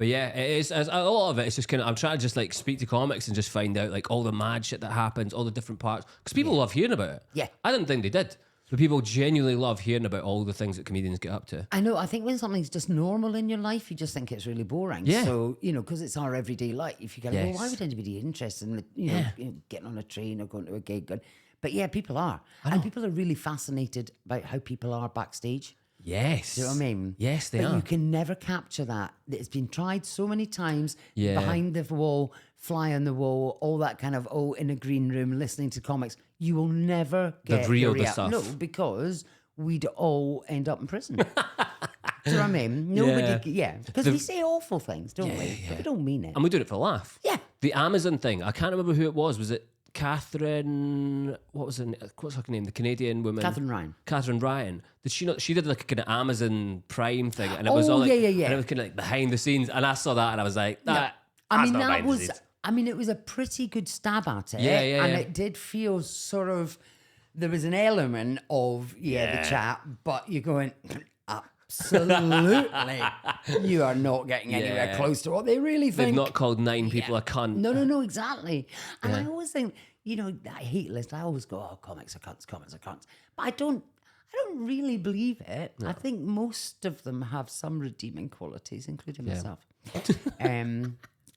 But yeah, it is. A lot of it is just kind of. I'm trying to just like speak to comics and just find out like all the mad shit that happens, all the different parts, because people love hearing about it. Yeah. I didn't think they did, but people genuinely love hearing about all the things that comedians get up to. I know. I think when something's just normal in your life, you just think it's really boring. Yeah. So, because it's our everyday life. You go, well, why would anybody be interested in, getting on a train or going to a gig? But yeah, people are. And people are really fascinated about how people are backstage. Yes. Do you know what I mean? Yes, they but are. You can never capture that. It's been tried so many times. Yeah. Behind the wall, fly on the wall, all that kind of, in a green room, listening to comics. You will never get the stuff. No, because we'd all end up in prison. Do you know what I mean? Nobody, because we say awful things, don't we? Yeah. But we don't mean it. And we do it for a laugh. Yeah. The Amazon thing, I can't remember who it was. Was it Catherine? What's her name? The Canadian woman. Catherine Ryan. Did she not? She did like a kind of Amazon Prime thing, and it was all like, yeah. And it was kind of like behind the scenes. And I saw that, and I was like, it was a pretty good stab at it. Yeah. And it did feel sort of, there was an element of, the chat, but you're going, absolutely, you are not getting anywhere close to what they really think. They've not called 9 people a cunt. No, exactly. And I always think, I hate list. I always go, comics are cunts. But I don't really believe it. No. I think most of them have some redeeming qualities, including myself.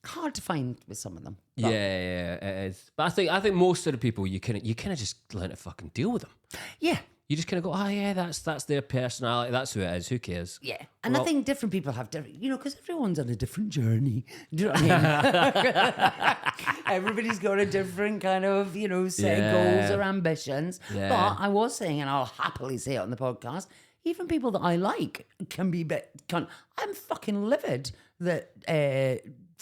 Hard to find with some of them. But yeah, it is. But I think most of the people you kind of just learn to fucking deal with them. Yeah. You just kind of go, that's their personality. That's who it is. Who cares? Yeah. And I think different people have different, because everyone's on a different journey. Do you know what I mean? Everybody's got a different kind of, set of goals or ambitions. Yeah. But I was saying, and I'll happily say it on the podcast, even people that I like can be a bit cunt. I'm fucking livid that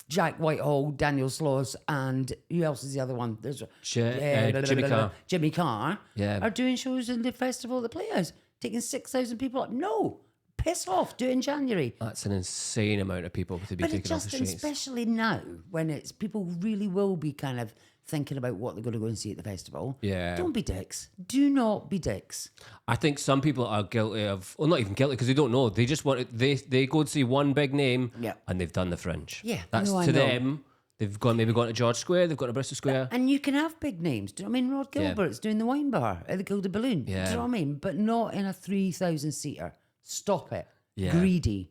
Jack Whitehall, Daniel Sloss, and who else is the other one? There's Jimmy Carr. Jimmy Carr are doing shows in the Festival of the Players, taking 6,000 people up. No, piss off. Do it in January. That's an insane amount of people to be taken off the streets. Especially now, when it's people really will be kind of thinking about what they're going to go and see at the festival. Yeah. Don't be dicks. Do not be dicks. I think some people are guilty of, well, not even guilty because they don't know. They just want to, they go and see one big name and they've done the Fringe. Yeah. That's to them. They've maybe gone to George Square, they've gone to Bristol Square. And you can have big names. Do you know what I mean? Rod Gilbert's doing the wine bar at the Gilded Balloon. Yeah. Do you know what I mean? But not in a 3,000 seater. Stop it. Yeah. Greedy.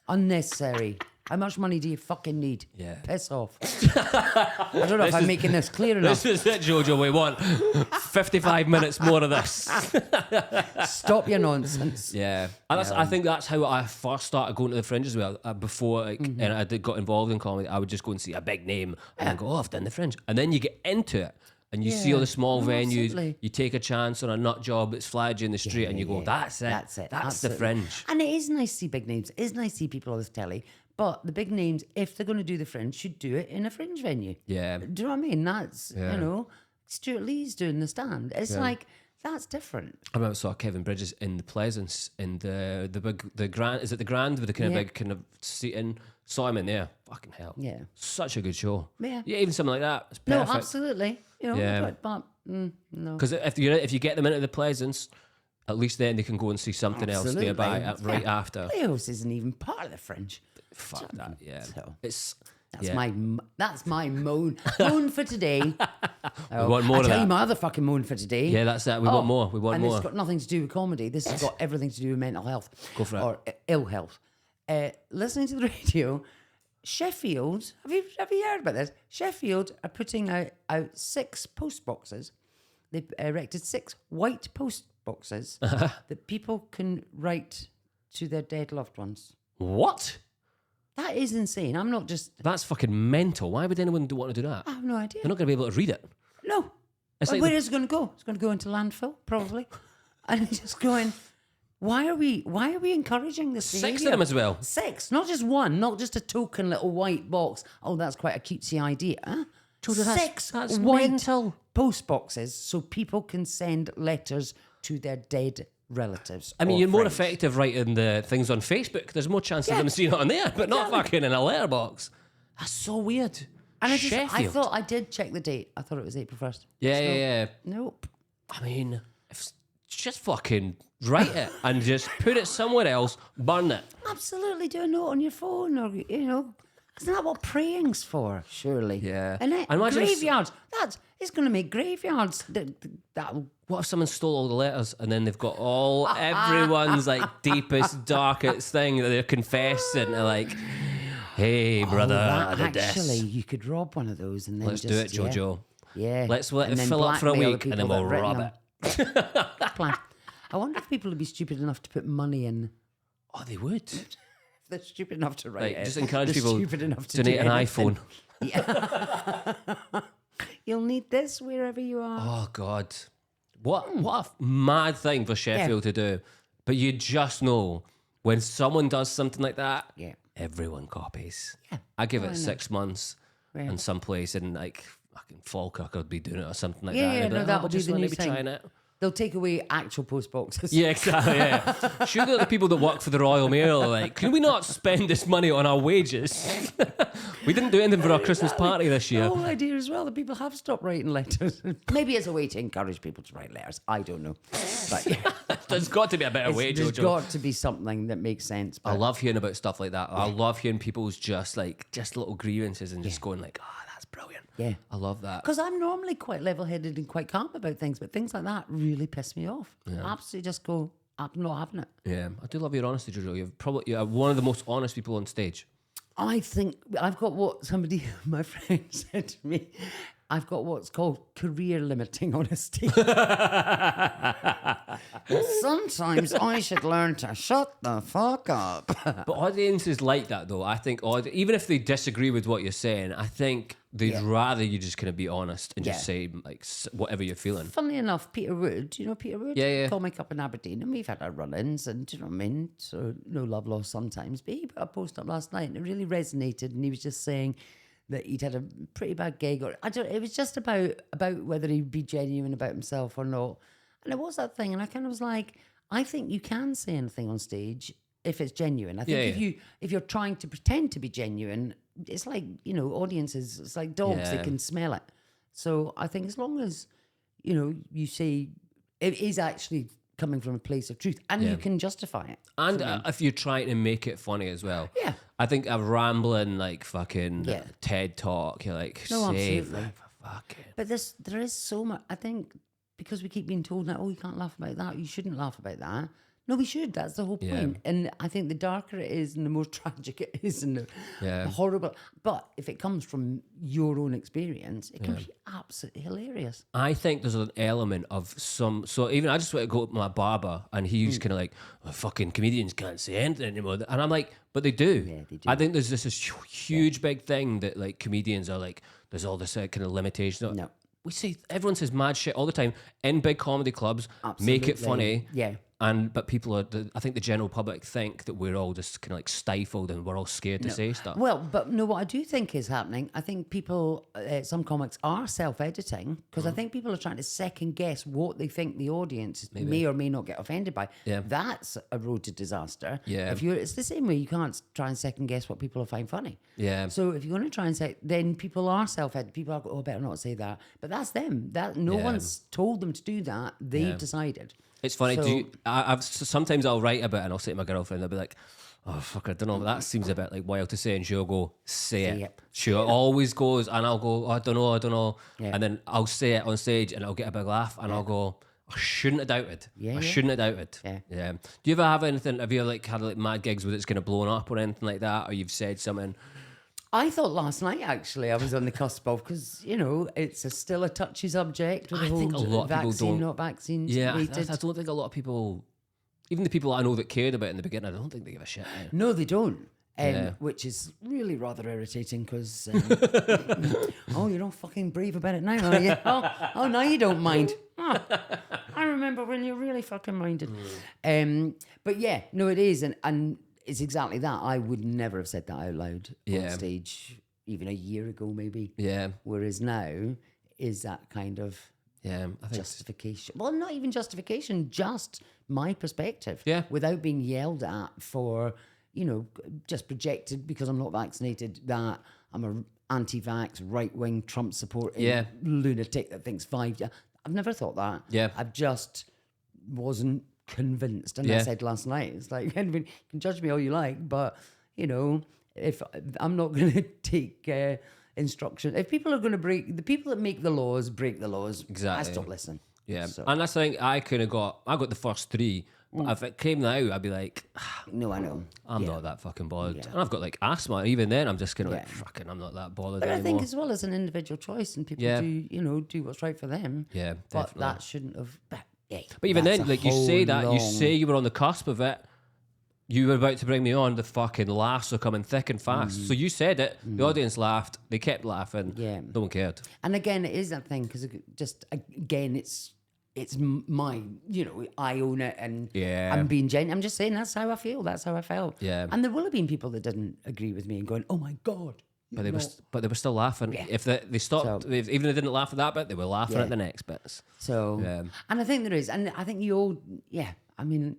Unnecessary. How much money do you fucking need? Yeah. Piss off. I don't know if I'm making this clear enough. This is it, Jojo. We want 55 minutes more of this. Stop your nonsense. Yeah. And I think that's how I first started going to the Fringe as well. Before and I got involved in comedy, I would just go and see a big name and then go, I've done the Fringe. And then you get into it. And you see all the small venues, absolutely. You take a chance on a nut job that's flagged you in the street and you go, that's it. That's absolutely. The Fringe. And it is nice to see big names. It is nice to see people on the telly. But the big names, if they're going to do the Fringe, should do it in a Fringe venue. Yeah. Do you know what I mean? That's, Stuart Lee's doing the Stand. It's like, that's different. I remember I saw Kevin Bridges in the Pleasance in the Grand, is it the Grand with the kind of big kind of seating? Saw him in there. Fucking hell. Yeah. Such a good show. Yeah. Yeah, even something like that. It's perfect. No, absolutely. But no. Because if you get them into the Pleasance, at least then they can go and see something else nearby after. Playhouse isn't even part of the Fringe. Fuck that, yeah. So, that's my moan. Moan for today. We want more of that. I'll tell you my other fucking moan for today. Yeah, that's that. We want more. We want more. And it's got nothing to do with comedy. This has got everything to do with mental health. Go for it. Or ill health. Listening to the radio, Sheffield, have you heard about this? Sheffield are putting out 6 post boxes. They've erected 6 white post boxes that people can write to their dead loved ones. What? That is insane. I'm not just... That's fucking mental. Why would anyone want to do that? I have no idea. They're not going to be able to read it. No. Where is it going to go? It's going to go into landfill, probably. And it's just going... Why are we encouraging this behavior? 6 of them as well. 6, not just one, not just a token little white box. Oh, that's quite a cutesy idea. Huh? 6 that's white mental. Post boxes so people can send letters to their dead relatives. I mean, you're more effective writing the things on Facebook. There's more chance of them seeing it on there, but not fucking in a letterbox. That's so weird. And I thought I did check the date. I thought it was April 1st. Yeah. Nope. I mean, just fucking write it and just put it somewhere else, burn it. Absolutely. Do a note on your phone or, Isn't that what praying's for? Surely. Yeah. And it, Imagine if- graveyards. It's going to make graveyards. That'll. What if someone stole all the letters and then they've got everyone's like deepest, darkest thing that they're confessing? They're like, hey, brother, I did Actually, this. you could rob one of those and then Let's just, do it, Jojo. Yeah. Let's let And it then fill up for a blackmail the week and people then that we'll have written rob them. it. Plan. I wonder if people would be stupid enough to put money in. Oh, they would. They're stupid enough to write Like, it. just encourage They're people stupid enough to donate do an anything. iPhone. You'll need this wherever you are. Oh, God. What a mad thing for Sheffield to do. But you just know when someone does something like that, Yeah. everyone copies. Yeah. I give Oh, I it know. 6 months Yeah. and someplace in like fucking Falkirk would be doing it or something like Yeah, that. yeah, And they'd no, be that'll we're be just the gonna new be thing. trying it. They'll take away actual post boxes. Yeah, exactly. Yeah. Surely the people that work for the Royal Mail are like, can we not spend this money on our wages? We didn't do anything for our Christmas party this The year. whole idea as well that people have stopped writing letters. Maybe it's a way to encourage people to write letters. I don't know. But yeah, There's got to be a better way, there's Jojo. got to be something that makes sense. I But love hearing about stuff like that. I love hearing people's just little grievances and just going like, oh, that's brilliant. Yeah. I love that. because I'm normally quite level-headed and quite calm about things, but things like that really piss me off. Absolutely just go, I'm not having it. Yeah, I do love your honesty, Jojo. You're one of the most honest people on stage. I think I've got what somebody, my friend said to me, I've got what's called career limiting honesty. Sometimes I should learn to shut the fuck up. But audiences like that, though. I think even if they disagree with what you're saying, I think they'd rather you just kind of be honest and just say like whatever you're feeling. Funnily enough, Peter Wood, you know Peter Wood? Yeah, yeah. Comic up in Aberdeen, and we've had our run-ins, and do you know what I mean? So no love lost sometimes. But he put a post up last night, and it really resonated, and he was just saying that he'd had a pretty bad gig, or it was just about whether he'd be genuine about himself or not. And it was that thing, and I kind of was like, I think you can say anything on stage if it's genuine. I think if you're trying to pretend to be genuine, it's like, you know, audiences, it's like dogs, they can smell it. So I think as long as, you know, you say it is actually coming from a place of truth and you can justify it. And if you're trying to make it funny as well. Yeah. I think a rambling, like, fucking TED talk, you're like, No, save absolutely. me for fucking... But there is so much, I think, because we keep being told that, oh, you can't laugh about that, you shouldn't laugh about that. No, we should. That's the whole point. And I think the darker it is and the more tragic it is and the horrible. But if it comes from your own experience, it can be absolutely hilarious. I think there's an element of some... So even I just went to go to my barber and he's kind of like, oh, fucking comedians can't say anything anymore. And I'm like, but they do. Yeah, they do. I think there's this huge big thing that like comedians are like, there's all this kind of limitation. No. We say, everyone says mad shit all the time in big comedy clubs, make it funny. Yeah. But people are, I think the general public think that we're all just kind of like stifled and we're all scared to say stuff. Well, but no, what I do think is happening, I think people, some comics are self-editing because I think people are trying to second guess what they think the audience may or may not get offended by. Yeah. That's a road to disaster. Yeah. It's the same way you can't try and second guess what people find funny. Yeah. So if you're going to try and say, then people are self-editing. People are, oh, I better not say that. But that's them. No one's told them to do that. They've decided. It's funny. So- Sometimes I'll write about it and I'll say to my girlfriend, I'll be like, oh, fuck, I don't know, that seems a bit like wild to say. And she'll go, say it. She always goes, and I'll go, oh, I don't know. Yeah. And then I'll say it on stage and I'll get a big laugh and I'll go, I shouldn't have doubted. I shouldn't have doubted. Yeah. Do you ever have anything, have you like had like mad gigs where it's kind of blown up or anything like that? Or you've said something? I thought last night, actually, I was on the cusp of, because, you know, it's still a touchy subject with I the think whole a lot of people vaccine, don't- not vaccine. Yeah, I rated. don't think a lot of people, even the people I know that cared about it in the beginning, I don't think they give a shit now. No, they don't. Which is really rather irritating because, oh, you're not fucking brave about it now, are you? Oh, now you don't mind. Oh, I remember when you really fucking minded. But yeah, no, it is. And it's exactly that. I would never have said that out loud on stage even a year ago, maybe. Yeah. Whereas now is that kind of Yeah, I think justification. Well, not even justification, just my perspective. Yeah. Without being yelled at for, you know, just projected because I'm not vaccinated that I'm a anti-vax, right-wing, Trump supporting lunatic that thinks 5 years. I've never thought that. Yeah. I've just wasn't convinced. And I said last night, it's like, you can judge me all you like, but, you know, if I'm not going to take instruction. If people are going to the people that make the laws break the laws. Exactly. I stop listening. Yeah, So, and that's the thing. I got the first 3. But if it came now, I'd be like, no, I know. I'm not that fucking bothered. And I've got like asthma. Even then, I'm just kind of like, fucking, I'm not that bothered But anymore. I think as well as an individual choice, and people do what's right for them. Yeah, but definitely. that shouldn't have. But even that's then, a like you say whole that, you long- say you were on the cusp of it. You were about to bring me on. The fucking laughs are coming thick and fast. So you said it. The audience laughed. They kept laughing. Yeah. No one cared. And again, it is that thing because just again, it's mine. I own it, and I'm being genuine. I'm just saying that's how I feel. That's how I felt. Yeah. And there will have been people that didn't agree with me and going, "Oh my god." But they were still laughing. Yeah. If they stopped, even if they didn't laugh at that bit, they were laughing at the next bits. So, and I think there is, and I think you all, I mean,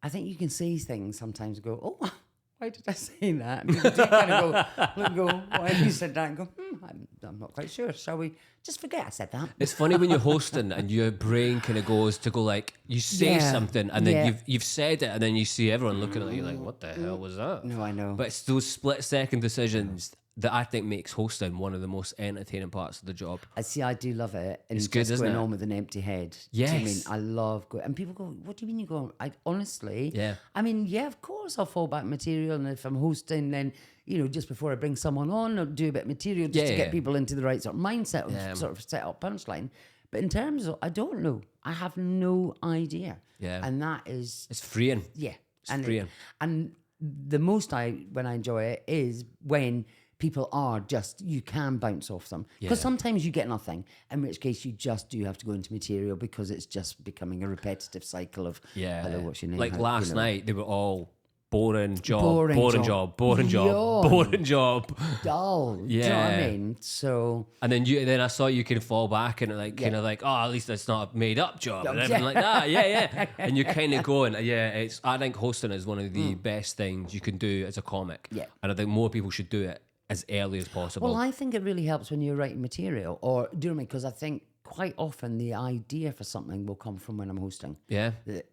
I think you can say things sometimes and go, "Oh, why did I say that?" And people do kind of go, "Why have you said that?" And go, I'm not quite sure. Shall we just forget I said that? It's funny when you're hosting and your brain kind of goes to go like, you say something and then you've said it and then you see everyone looking at you like, what the hell was that? No, I know. But it's those split-second decisions that I think makes hosting one of the most entertaining parts of the job. I see. I do love it. And It's good, just isn't going it? on with an empty head. Yes. Do you know what I mean? I love going. And people go, "What do you mean you go on?" I honestly, I mean, of course I'll fall back material, and if I'm hosting, then just before I bring someone on, I'll do a bit of material just to get people into the right sort of mindset of sort of set up punchline. But in terms of, I don't know. I have no idea. Yeah. And that is, It's freeing. yeah. It's freeing. And the most when I enjoy it is when people are just, you can bounce off them. Because sometimes you get nothing, in which case you just do have to go into material because it's just becoming a repetitive cycle of, hello, what's your name? Like How- last night, they were all boring job, Boring boring job. job, boring job, Yawn. boring job. dull. Do you know what I mean? So, And then I saw you can fall back and kind of like, oh, at least it's not a made up job and everything like that. Yeah. And you're kind of going, I think hosting is one of the best things you can do as a comic. Yeah. And I think more people should do it as early as possible. well, I think it really helps when you're writing material, or do you know what I mean? Because I think quite often the idea for something will come from when I'm hosting. Yeah. That,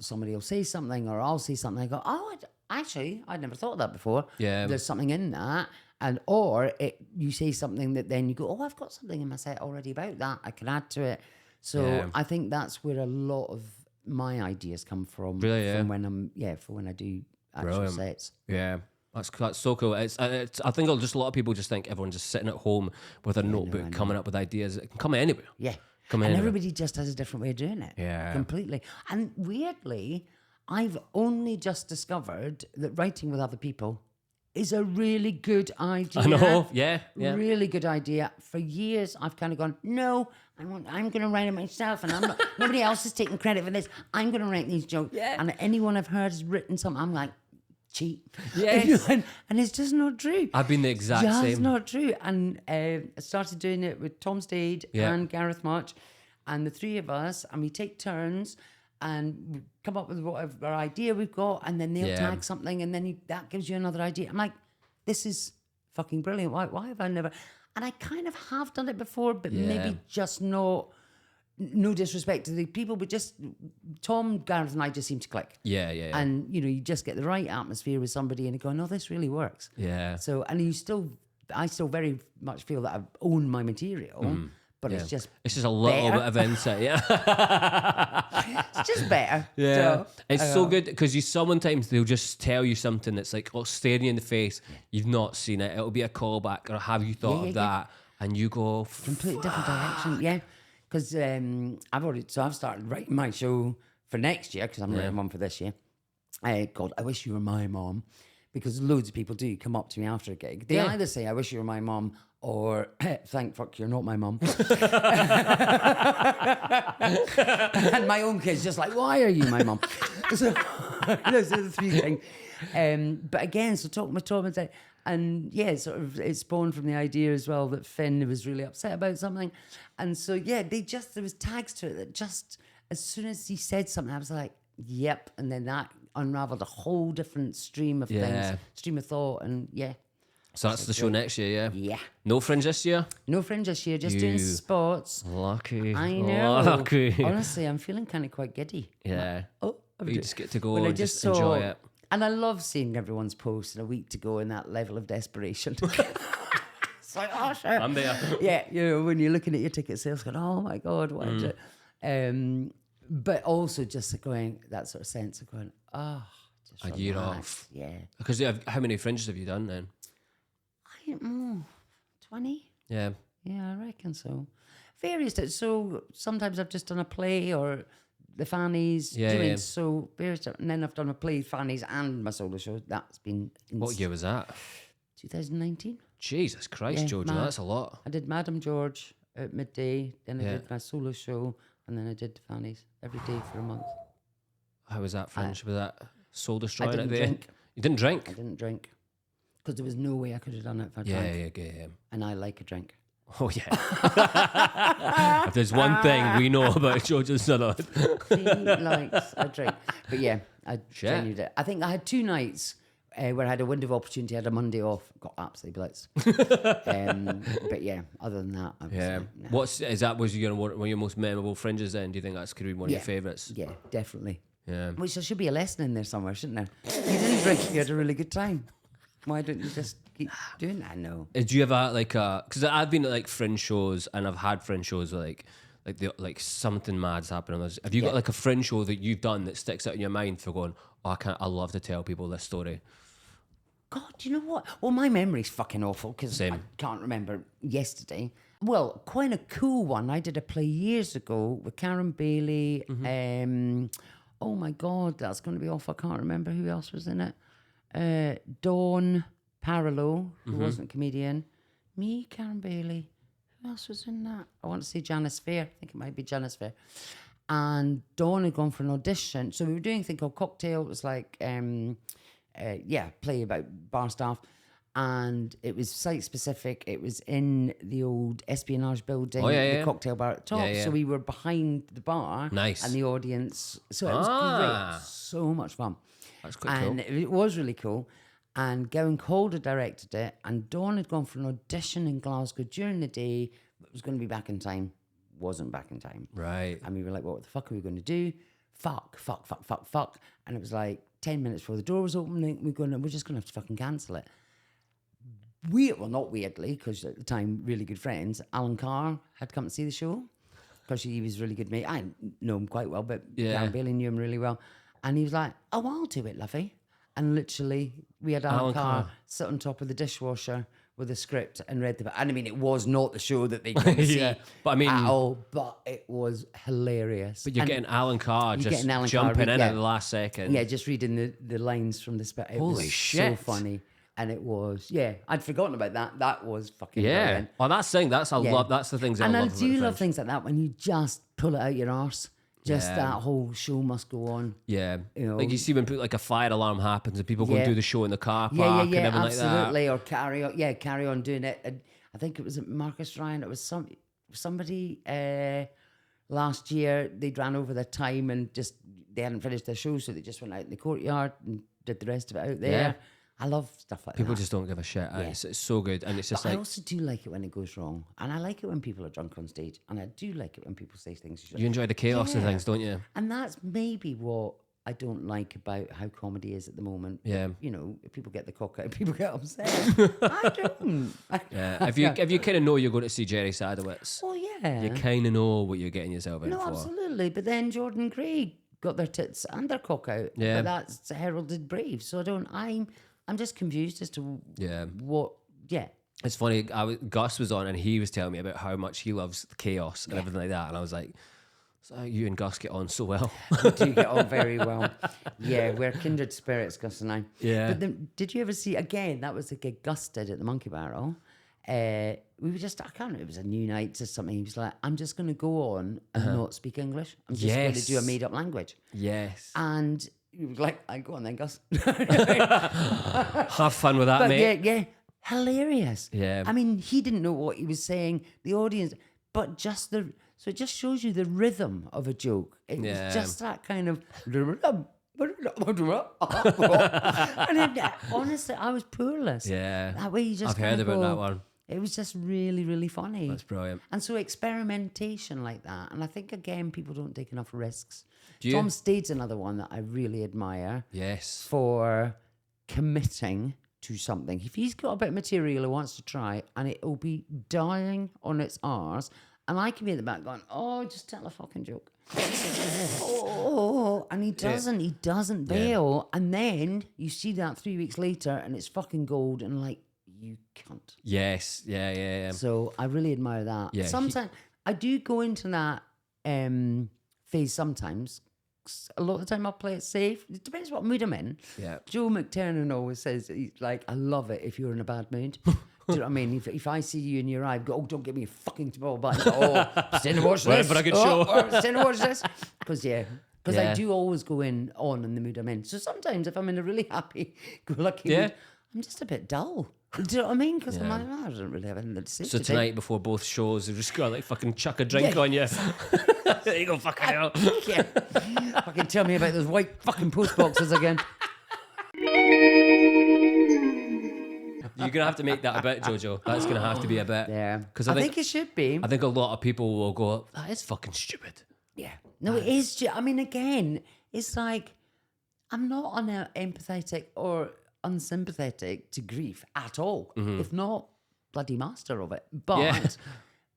somebody will say something, or I'll say something. I go, oh, I'd never thought of that before. Yeah. There's something in that. You say something that then you go, oh, I've got something in my set already about that. I can add to it. So I think that's where a lot of my ideas come from. Really, from when for when I do actual sets. Yeah. That's so cool. I think just a lot of people just think everyone's just sitting at home with a notebook coming up with ideas. It can come anywhere. Yeah. Come and anywhere. everybody just has a different way of doing it. Yeah. Completely. And weirdly, I've only just discovered that writing with other people is a really good idea. I know. Yeah. Really good idea. For years, I've kind of gone, no, I'm going to write it myself, and I'm not. Nobody else is taking credit for this. I'm going to write these jokes. Yeah. And anyone I've heard has written something, I'm like, cheat. Yes. and it's just not true. I've been the exact Just same. not true. And I started doing it with Tom Stade and Gareth March, and the three of us, and we take turns and we come up with whatever idea we've got, and then they'll tag something, and then that gives you another idea. I'm like, this is fucking brilliant. Why have I never? And I kind of have done it before, but maybe just not. No disrespect to the people, but just Tom, Gareth, and I just seem to click. Yeah. And you just get the right atmosphere with somebody, and you go, "No, this really works." Yeah. So, and I still very much feel that I own my material, but it's just a little better. bit of insight. Yeah. It's just better. Yeah, So, it's so good because sometimes they'll just tell you something that's like, staring you in the face. You've not seen it. It'll be a callback, or have you thought of that? And you go completely different direction. Yeah, because I've started writing my show for next year because I'm writing one for this year. Called "I Wish You Were My Mom," because loads of people do come up to me after a gig. They either say "I wish you were my mom" or "Thank fuck you're not my mom." And my own kid's just like, "Why are you my mom?" So those are the three things. But again, so talking with Tom and sort of it spawned from the idea as well that Finn was really upset about something, and so there was tags to it that just as soon as he said something, I was like, "Yep," and then that unraveled a whole different stream of things, stream of thought, and So that's the show next year, yeah. No Fringe this year? No Fringe this year, just doing spots. Lucky. I know. Lucky. Honestly, I'm feeling kind of quite giddy. Yeah. Oh, You just get to go when I and just enjoy saw it. And I love seeing everyone's posts in a week to go in that level of desperation. It's like, oh, sure. I'm there. Yeah, when you're looking at your ticket sales, going, oh my God, what is it? But also just going, that sort of sense of going, just A year relax. off. Yeah. Because how many fringes have you done then? 20? Yeah. Yeah, I reckon so. Various. So sometimes I've just done a play or the Fannies. Yeah, Do you mean? yeah. So various. And then I've done a play, Fannies, and my solo show. That's been in What year was that? 2019. Jesus Christ, Yeah, Jojo, mad. that's a lot. I did Madam George at midday. Then I Yeah. did my solo show, and then I did the Fannies every day for a month. How was that fringe? Was that soul I destroying didn't at the drink. end? You didn't drink? I didn't drink because there was no way I could have done it if I Yeah, drank. yeah. And I like a drink. Oh, yeah. If there's one thing we know about Jojo Sutherland. He likes a drink. But yeah, I Shit. genuinely did. I think I had 2 nights where I had a window of opportunity. I had a Monday off. Got absolutely blitzed. But yeah, other than that, I was Yeah. like, nah. Was one of your most memorable fringes then? Do you think that's could be one of your favourites? Yeah, definitely. Yeah. Which there should be a lesson in there somewhere, shouldn't there? You didn't drink, you had a really good time. Why don't you just keep doing that? No. Do you ever because I've been at like fringe shows and I've had fringe shows where like something mad's happening. Have you got like a fringe show that you've done that sticks out in your mind for going, oh, I love to tell people this story? God, you know what? Well, my memory's fucking awful because I Same. can't remember yesterday. Well, quite a cool one. I did a play years ago with Karen Bailey. Oh my God, that's going to be off. I can't remember who else was in it. Dawn Paralo, who wasn't a comedian. Me, Karen Bailey. Who else was in that? I want to say Janice Fair. I think it might be Janice Fair. And Dawn had gone for an audition. So we were doing a thing called Cocktail. It was like, play about bar staff. And it was site specific. It was in the old espionage building, the cocktail bar at the top. Yeah, yeah. So we were behind the bar. Nice. And the audience. So it was great. So much fun. That's quite cool. And it was really cool. And Gowan Calder directed it. And Dawn had gone for an audition in Glasgow during the day, but was going to be back in time. Wasn't back in time. Right. And we were like, what the fuck are we going to do? Fuck. And it was like 10 minutes before the door was opening. We're just going to have to fucking cancel it. Not weirdly, because at the time, really good friends, Alan Carr had come to see the show because he was really good mate. I know him quite well, but Karen Bailey knew him really well. And he was like, oh, I'll do it, lovey. And literally, we had Alan Carr sit on top of the dishwasher with a script and read the... And I mean, it was not the show that they came to see but I mean, at all, but it was hilarious. But you're getting Alan Carr just getting Alan jumping Carr, in yeah. at the last second. Yeah, just reading the lines from the spec. Holy was shit. so funny. And it was, I'd forgotten about that. That was fucking Yeah. brilliant. Well, that's the thing. That's the things I And I love about do the love fringe. things like that when you just pull it out your arse. Just Yeah. that whole show must go on. Yeah. You know. Like you see when like a fire alarm happens and people go and Yeah. do the show in the car park and everything like that. Absolutely. Or carry on doing it. And I think it was Marcus Ryan. It was somebody last year. They'd ran over their time and they hadn't finished their show, so they just went out in the courtyard and did the rest of it out there. Yeah. I love stuff like People that. just don't give a shit. It's so good. And it's just But I like, also do like it when it goes wrong. And I like it when people are drunk on stage. And I do like it when people say things. you enjoy the chaos of Yeah. things, don't you? And that's maybe what I don't like about how comedy is at the moment. Yeah. You know, if people get the cock out, people get upset. I don't. Yeah. If you kind of know you're going to see Jerry Sadowitz, Oh, yeah. you kind of know what you're getting yourself in No, for. absolutely. But then Jordan Gray got their tits and their cock out. Yeah. But that's heralded brave. So I'm just confused as to what. Yeah. It's funny. Gus was on and he was telling me about how much he loves the chaos and everything like that, and I was like, "So you and Gus get on so well." We do get on very well. Yeah, we're kindred spirits, Gus and I. Yeah. But then, did you ever see, again, that was the gig Gus did at the Monkey Barrel. We were just, I can't remember, it was a new night or something. He was like, I'm just going to go on and not speak English. I'm just going to do a made up language. Yes. And he was like, I go on then, Gus. Have fun with that, But mate. yeah, hilarious. Yeah. I mean, he didn't know what he was saying, the audience, but so it just shows you the rhythm of a joke. It was just that kind of, and then, honestly, I was poorless. Yeah. That way you just I've heard kinda about go, that one. It was just really, really funny. That's brilliant. And so experimentation like that. And I think, again, people don't take enough risks. Do you? Tom Stade's another one that I really admire Yes. for committing to something. If he's got a bit of material he wants to try and it will be dying on its arse, and I can be at the back going, oh, just tell a fucking joke. Oh, and he doesn't bail. And then you see that 3 weeks later and it's fucking gold and like, you cunt. Yes. Yeah. So I really admire that. Yeah, Sometimes I do go into that phase sometimes. A lot of the time I'll play it safe. It depends what mood I'm in. Yeah. Joe McTernan always says, he's like, I love it if you're in a bad mood. Do you know what I mean? If I see you in your eye, go, oh, don't give me a fucking ball back. Oh, stand and watch this. But I could show. Stand and watch this. Because I Yeah. do always go in the mood I'm in. So sometimes if I'm in a really happy-go-lucky mood, I'm just a bit dull. Do you know what I mean? Because I'm like, oh, I don't really have anything to say So today. tonight before both shows, they're just gonna like fucking chuck a drink on you. There you go, fucking hell. Yeah. Fucking tell me about those white fucking post boxes again. You're gonna have to make that a bit, Jojo. That's gonna have to be a bit. Yeah. Because I think it should be. I think a lot of people will go, that is fucking stupid. Yeah. No, it is. I mean, again, it's like I'm not empathetic or unsympathetic to grief at all, if not bloody master of it.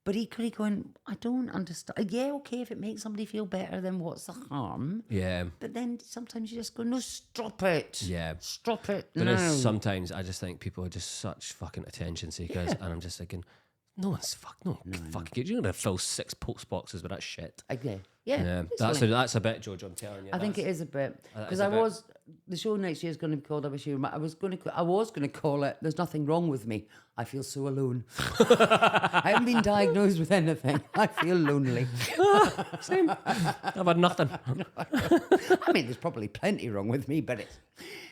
But equally going, I don't understand. Yeah, okay, if it makes somebody feel better, then what's the harm? Yeah. But then sometimes you just go, no, stop it. Yeah. Stop it. There no. is sometimes I just think people are just such fucking attention seekers, and I'm just thinking, no fucking you're gonna fill 6 post boxes with that shit. Okay. Yeah, that's a bit, Jojo. I'm telling you. I think it is a bit because a bit. The show next year is going to be called I Wish You Were I was going to call it There's Nothing Wrong With Me. I Feel So Alone. I haven't been diagnosed with anything. I feel lonely. Same. I've had nothing. I mean, there's probably plenty wrong with me, but it's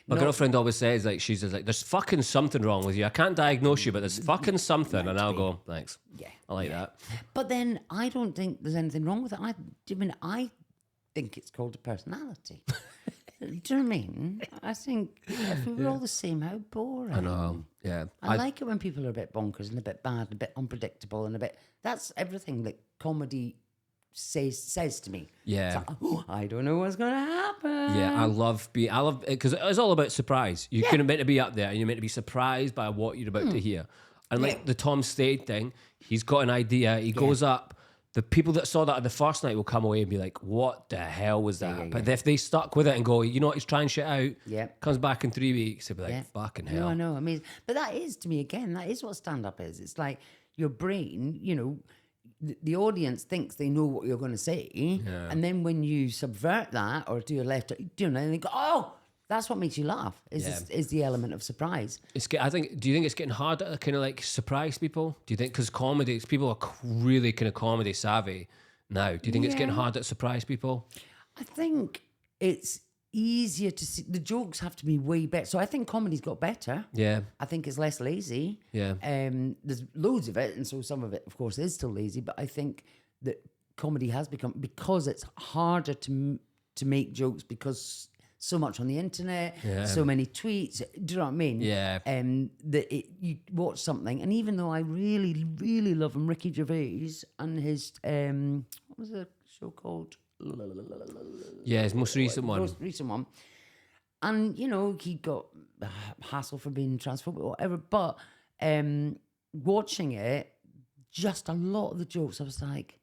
My girlfriend always says, like, she's just like, there's fucking something wrong with you. I can't diagnose you, but there's fucking something. And I'll go, thanks. Yeah. I like that. But then I don't think there's anything wrong with it. I think it's called a personality. Do you know what I mean? I think if we were all the same, how boring. I know, yeah. I like it when people are a bit bonkers and a bit bad and a bit unpredictable and a bit... That's everything that comedy says to me. Yeah. It's like, oh, I don't know what's going to happen. Yeah, I love it because it's all about surprise. You're kind of meant to be up there and you're meant to be surprised by what you're about to hear. And like the Tom Stade thing, he's got an idea, he goes up. The people that saw that on the first night will come away and be like, what the hell was that? But if they stuck with it and go, you know what, he's trying shit out, comes back in 3 weeks, they'll be like, fucking hell. No, I know. I mean, but that is, to me, again, that is what stand-up is. It's like your brain, you know, the audience thinks they know what you're going to say. And then when you subvert that or do a left, you know, and they go, oh, that's what makes you laugh, is the element of surprise. Do you think it's getting harder to kind of like surprise people? Do you think, because people are really kind of comedy savvy now. Do you think it's getting harder to surprise people? I think it's easier to see. The jokes have to be way better. So I think comedy's got better. Yeah. I think it's less lazy. Yeah. There's loads of it, and so some of it, of course, is still lazy. But I think that comedy has become, because it's harder to make jokes because so much on the internet, so many tweets. Do you know what I mean? Yeah. That you watch something, and even though I really, really love him, Ricky Gervais and his what was the show called? Yeah, his most recent one. Most recent one. And, you know, he got hassle for being transphobic or whatever, but watching it, just a lot of the jokes, I was like,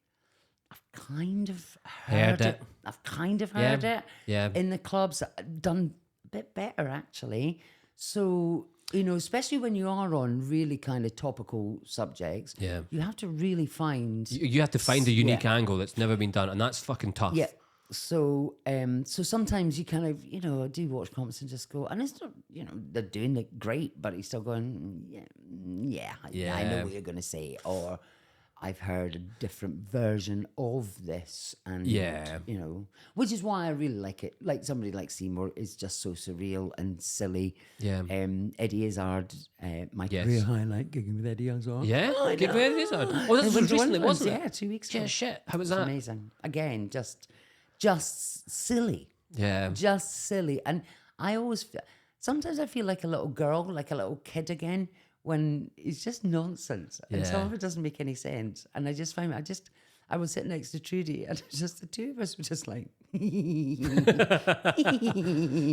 I've kind of heard it. I've kind of heard it. Yeah. In the clubs, done a bit better, actually. So, you know, especially when you are on really kind of topical subjects, you have to really find... You have to find a unique angle that's never been done, and that's fucking tough. Yeah. So, so sometimes you kind of, you know, I do watch comments and just go, and it's not, you know, they're doing it great, but he's still going, I know what you're going to say, or I've heard a different version of this, and you know, which is why I really like it. Like somebody like Seymour is just so surreal and silly. Yeah. Eddie Izzard, my career highlight, gigging with Eddie Izzard. Yeah, gigging with Eddie Izzard. Oh, this was recently, wasn't it? Yeah, 2 weeks ago. Yeah, shit. How was that? Amazing. Again, just silly. Yeah. Just silly. And I always sometimes I feel like a little girl, like a little kid again, when it's just nonsense and some Yeah. of it doesn't make any sense. And I just find I was sitting next to Trudy and just the two of us were just like.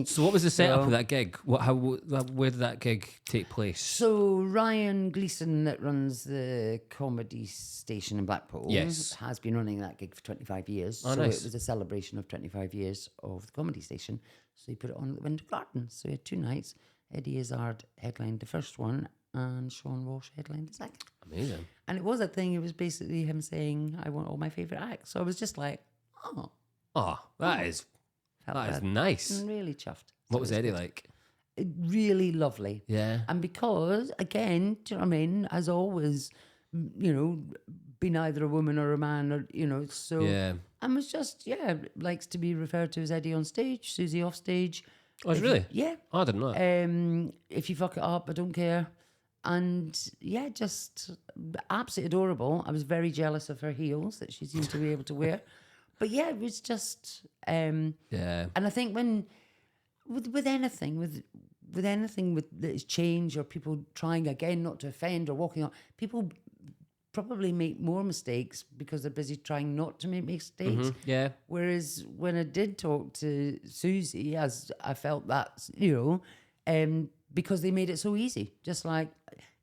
So what was the setup of that gig? Where did that gig take place? So Ryan Gleason, that runs the comedy station in Blackpool, Yes. has been running that gig for 25 years. Oh, so nice. it was a celebration of 25 years of the comedy station. So he put it on at the Winter Garden. So he had 2 nights. Eddie Izzard headlined the first one and Sean Walsh headlined the second. Amazing. And it was a thing, it was basically him saying, I want all my favourite acts. So I was just like, Oh, that is felt nice. really chuffed. What So was it Eddie good. like? Really lovely. Yeah. And because, again, do you know what I mean? As always, been either a woman or a man, or, so. Yeah. And was just, likes to be referred to as Eddie on stage, Susie off stage. Oh, really? Yeah. Oh, I didn't know that. If you fuck it up, I don't care. And yeah, just absolutely adorable. I was very jealous of her heels that she seemed to be able to wear. But yeah, it was just, Yeah. and I think when, with anything that is change or people trying again not to offend or walking on, people probably make more mistakes because they're busy trying not to make mistakes. Yeah. Whereas when I did talk to Susie, as I felt that, because they made it so easy. Just like,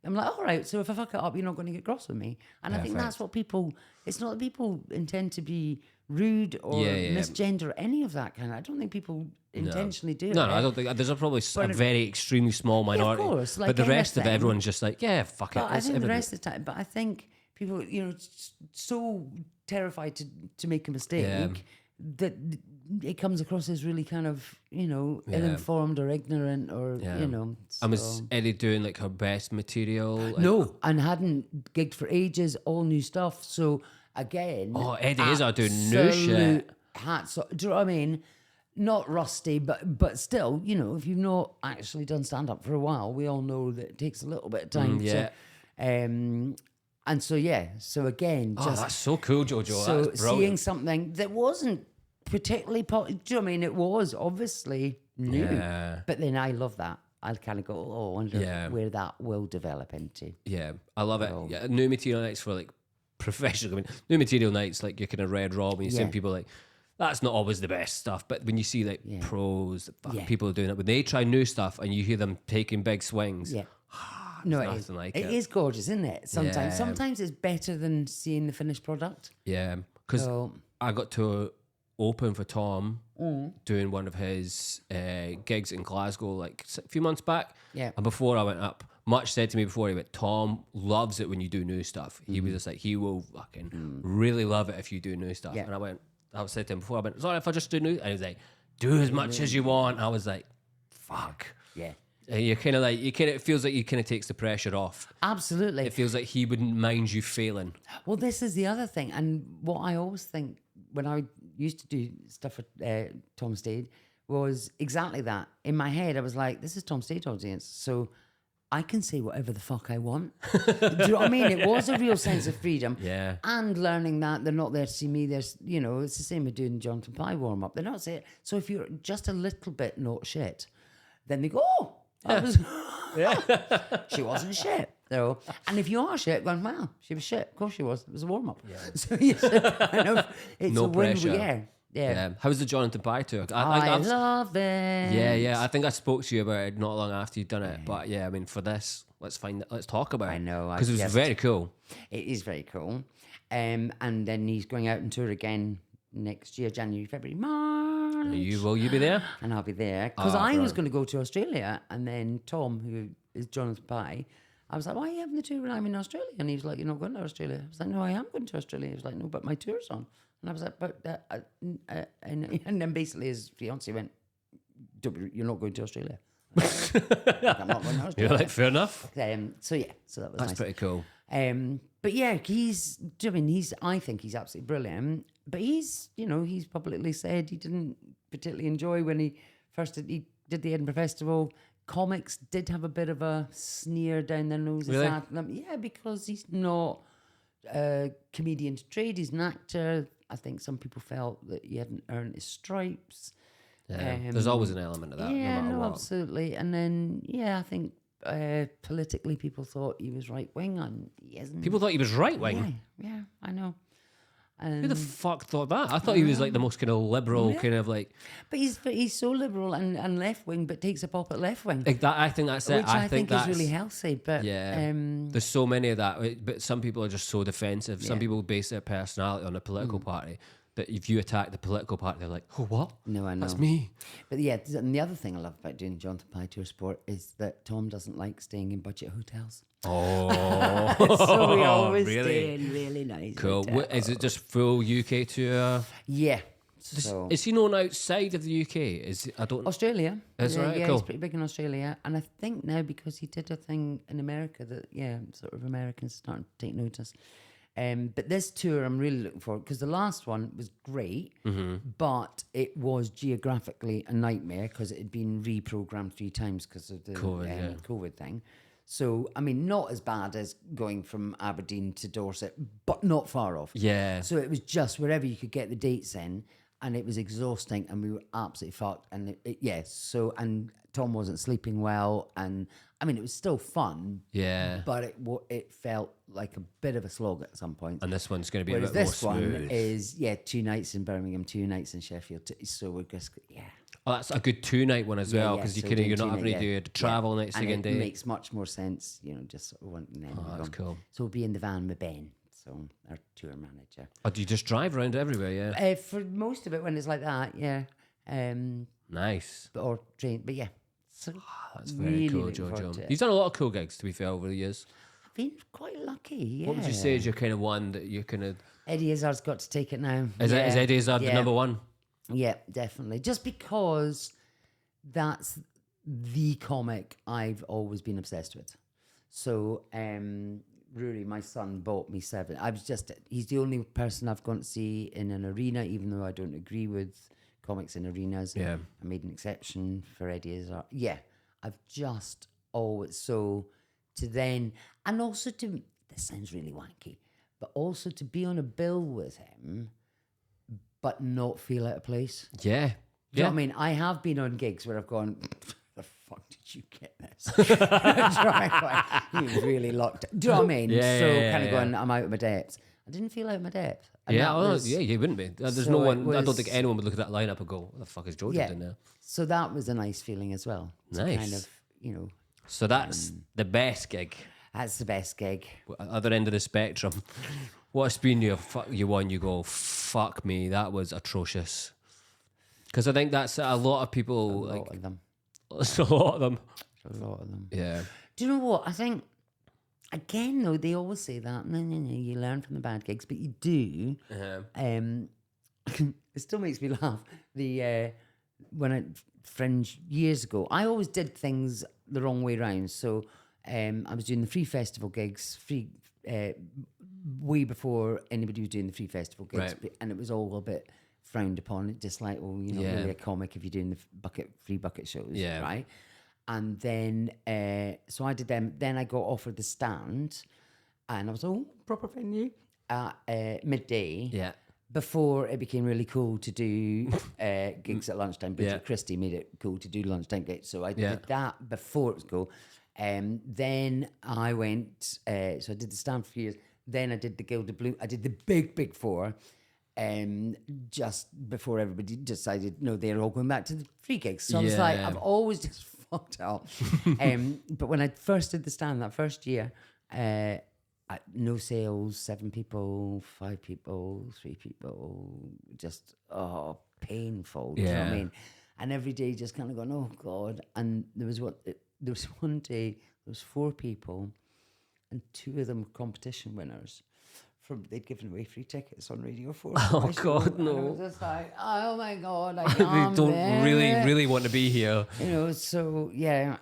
I'm like, all right, so if I fuck it up, you're not going to get cross with me. And I think that's what people, it's not that people intend to be rude or misgender or any of that kind of, I don't think people intentionally do it. No, I don't think there's probably a very extremely small minority. of course, like but the rest of anything. everyone's just like, yeah, fuck it. But I It's think the everything. rest of the time, but I think people, so terrified to make a mistake that it comes across as really kind of, ill-informed or ignorant or, And so. was Eddie doing like her best material? No, and hadn't gigged for ages, all new stuff. So again, Oh, Eddie Izzard doing new shit. absolute hats off. Do you know what I mean? Not rusty, but still, if you've not actually done stand up for a while, we all know that it takes a little bit of time. yeah. And so so again, Oh, just that's so cool, Jojo. so That's seeing brilliant. something that wasn't particularly do you know what I mean? It was obviously new, Yeah. but then I love that. I kind of go, I wonder Yeah. where that will develop into. Yeah, I love it. Yeah, new material nights for like professional. I mean, new material nights like your kind of Red Rob, and you see people like that's not always the best stuff. But when you see like pros, people doing it, when they try new stuff and you hear them taking big swings, Yeah. No, it is. nothing like It it. is gorgeous, isn't it? Yeah. Sometimes it's better than seeing the finished product. yeah. Because So I got to open for Tom doing one of his gigs in Glasgow like a few months back. Yeah. And before I went up, Much said to me before he went, Tom loves it when you do new stuff. He was just like, he will fucking really love it if you do new stuff. Yeah. And I said to him before, I went, sorry if I just do new. And he was like, do as much as you want. I was like, fuck. yeah, And you're kind of like, it feels like he kind of takes the pressure off. absolutely. It feels like he wouldn't mind you failing. Well, this is the other thing, and what I always think when I used to do stuff for Tom Stade was exactly that. In my head, I was like, "This is Tom Stade's audience, so I can say whatever the fuck I want." Do you know what I mean? It was a real sense of freedom, Yeah. and learning that they're not there to see me. There's, it's the same with doing Jonathan Pie warm up. They're not saying. So if you're just a little bit not shit, then they go, "Oh, that was." She wasn't shit. So, and if you are shit, going, well, she was shit. Of course she was. It was a warm up. Yeah. So it's No a win. pressure. Yeah. How's the Jonathan Pie tour? I I've- love it. Yeah. I think I spoke to you about it not long after you'd done it. But yeah, I mean, for this, let's talk about it. I know, Because it was very cool. It is very cool. And then he's going out on tour again next year, January, February, March. Will you be there? And I'll be there. Because Ah, I was brilliant. going to go to Australia. And then Tom, who is Jonathan Pie, I was like, why are you having the tour when I'm in Australia? And he was like, you're not going to Australia. I was like, no, I am going to Australia. He was like, no, but my tour's on. And I was like, but... and then basically his fiancée went, you're not going to Australia. I'm not going to Australia. You're like, fair enough. So that was That's nice. pretty cool. But yeah, I think he's absolutely brilliant. But he's publicly said he didn't particularly enjoy when he did the Edinburgh Festival. Comics did have a bit of a sneer down their noses Really? at them. Yeah, because he's not a comedian to trade, he's an actor. I think some people felt that he hadn't earned his stripes. Yeah. There's always an element of that. Yeah, no matter no, what. absolutely. And then, I think politically people thought he was right wing, and he isn't. People thought he was right wing. Yeah, I know. Who the fuck thought that? I thought he was like the most kind of liberal, kind of like. But he's so liberal and left wing, but takes a pop at left wing. Like that, I think that's it. Which I think that's is really healthy. But yeah, there's so many of that. But some people are just so defensive. Some people base their personality on a political party. That if you attack the political party, they're like, oh, what? No, I know. That's me. But yeah, and the other thing I love about doing Jonathan Pie Tour Sport is that Tom doesn't like staying in budget hotels. Oh, So we always really? stay in really nice Cool. hotels. Is it just full UK tour? Yeah. So Is he known outside of the UK? I don't. Australia. Is yeah, right? yeah, Cool. he's pretty big in Australia. And I think now because he did a thing in America that, sort of Americans starting to take notice. But this tour I'm really looking forward because the last one was great, but it was geographically a nightmare because it had been reprogrammed 3 times because of the COVID thing. So, I mean, not as bad as going from Aberdeen to Dorset, but not far off. Yeah. So it was just wherever you could get the dates in, and it was exhausting, and we were absolutely fucked. And and Tom wasn't sleeping well, and I mean, it was still fun. Yeah. But it felt like a bit of a slog at some point. And this one's going to be Whereas a bit this more smooth. one is 2 nights in Birmingham, 2 nights in Sheffield. So we're just Oh, that's a good 2-night one as well because so you're not doing having to 2 do night, a travel next and second it day. makes much more sense, just sort of wanting them. Oh, that's cool. So we'll be in the van with Ben, so our tour manager. Oh, do you just drive around everywhere? Yeah. For most of it, when it's like that, yeah. Nice. Or train, but yeah. So That's very really cool, looking forward to Jojo. it. You've done a lot of cool gigs, to be fair, over the years. I've been quite lucky. Yeah. What would you say is your kind of one that you kind of? Eddie Izzard's got to take it now. Is Eddie Izzard the number one? Yeah, definitely. Just because that's the comic I've always been obsessed with. So, Rory, my son, bought me 7. He's the only person I've gone to see in an arena, even though I don't agree with comics in arenas. Yeah. I made an exception for Eddie Izzard. Yeah, I've just always, so to then, and also to, this sounds really wanky, but also to be on a bill with him, but not feel out of place. Yeah. Do you know what I mean? I have been on gigs where I've gone, the fuck did you get this? Do you know what I mean? You really locked it. Do you know what I mean? Yeah, so yeah, kind of yeah. going, I'm out of my depth. I didn't feel out of my depth. And Yeah, that was, you wouldn't be. There's so no one. it I don't was- think anyone would look at that lineup and go, "What the fuck is Jojo doing there?" So that was a nice feeling as well. To Nice. kind of, So that's the best gig. that's the best gig. Other end of the spectrum. What's been your one? You go, fuck me, that was atrocious. Because I think that's a lot of people. A lot of them. It's a lot of them. A lot of them. Yeah. Do you know what? I think, again, though, they always say that. No, you learn from the bad gigs, but you do. It still makes me laugh. When I Fringe years ago, I always did things the wrong way round. So I was doing the free festival gigs, way before anybody was doing the free festival gigs, Right. and it was all a bit frowned upon. It just like, you're not really a comic if you're doing the free bucket shows, right? And then, so I did them. Then I got offered the Stand, and I was proper venue at midday. Yeah. Before it became really cool to do gigs at lunchtime. Bridget Christie made it cool to do lunchtime gigs. So I did that before it was cool. Then I went, so I did the Stand for years. Then I did the Gilded Blue. I did the big 4. Just before everybody decided, no, they're all going back to the free gigs. So I was like, I've always just fucked up. But when I first did the Stand that first year, no sales, 7 people, 5 people, 3 people, just painful. Do you know what I mean? And every day just kind of going, oh God. And there was one day, there was 4 people, and 2 of them were competition winners. They'd given away free tickets on Radio 4. Oh God, no! And I was just like, oh my God, I They can't don't bear really it. want to be here. So yeah,